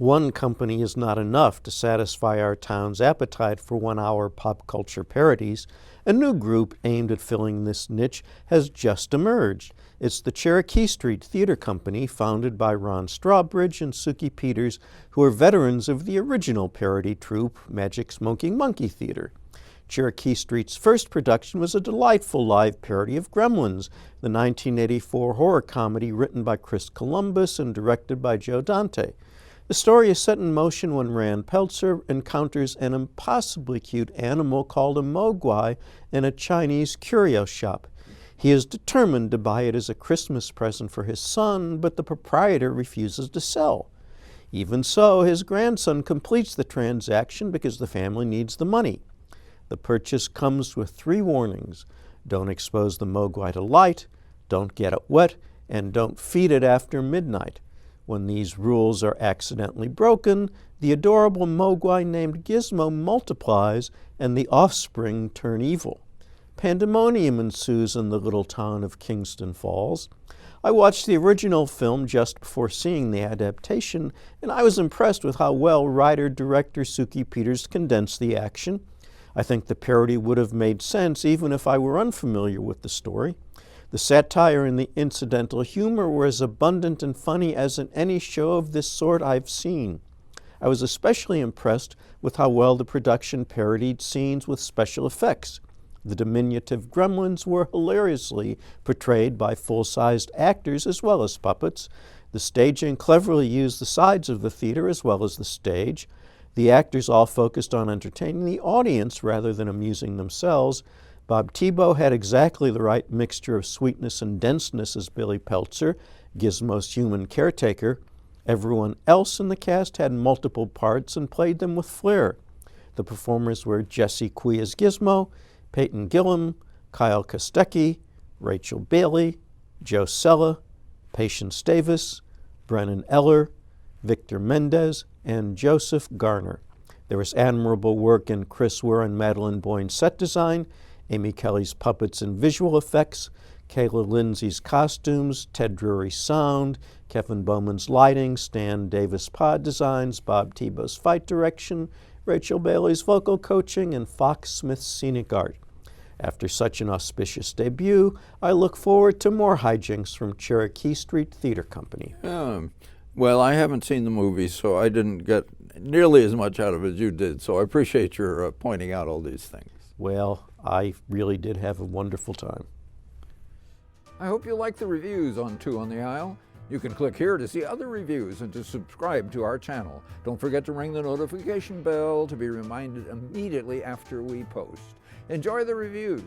One company is not enough to satisfy our town's appetite for one-hour pop culture parodies. A new group aimed at filling this niche has just emerged. It's the Cherokee Street Theater Company, founded by Ron Strawbridge and Suki Peters, who are veterans of the original parody troupe, Magic Smoking Monkey Theater. Cherokee Street's first production was a delightful live parody of Gremlins, the 1984 horror comedy written by Chris Columbus and directed by Joe Dante. The story is set in motion when Rand Peltzer encounters an impossibly cute animal called a mogwai in a Chinese curio shop. He is determined to buy it as a Christmas present for his son, but the proprietor refuses to sell. Even so, his grandson completes the transaction because the family needs the money. The purchase comes with 3 warnings. Don't expose the mogwai to light, don't get it wet, and don't feed it after midnight. When these rules are accidentally broken, the adorable mogwai named Gizmo multiplies and the offspring turn evil. Pandemonium ensues in the little town of Kingston Falls. I watched the original film just before seeing the adaptation, and I was impressed with how well writer-director Suki Peters condensed the action. I think the parody would have made sense even if I were unfamiliar with the story. The satire and the incidental humor were as abundant and funny as in any show of this sort I've seen. I was especially impressed with how well the production parodied scenes with special effects. The diminutive gremlins were hilariously portrayed by full-sized actors as well as puppets. The staging cleverly used the sides of the theater as well as the stage. The actors all focused on entertaining the audience rather than amusing themselves. Bob Tebow had exactly the right mixture of sweetness and denseness as Billy Peltzer, Gizmo's human caretaker. Everyone else in the cast had multiple parts and played them with flair. The performers were Jesse Quee as Gizmo, Peyton Gillum, Kyle Kostecki, Rachel Bailey, Joe Sella, Patience Davis, Brennan Eller, Victor Mendez, and Joseph Garner. There was admirable work in Chris Ware and Madeline Boyne's set design, Amy Kelly's puppets and visual effects, Kayla Lindsay's costumes, Ted Drury's sound, Kevin Bowman's lighting, Stan Davis pod designs, Bob Tebow's fight direction, Rachel Bailey's vocal coaching, and Fox Smith's scenic art. After such an auspicious debut, I look forward to more hijinks from Cherokee Street Theater Company. Well, I haven't seen the movie, so I didn't get nearly as much out of it as you did, so I appreciate your pointing out all these things. Well, I really did have a wonderful time. I hope you like the reviews on Two on the Aisle. You can click here to see other reviews and to subscribe to our channel. Don't forget to ring the notification bell to be reminded immediately after we post. Enjoy the reviews.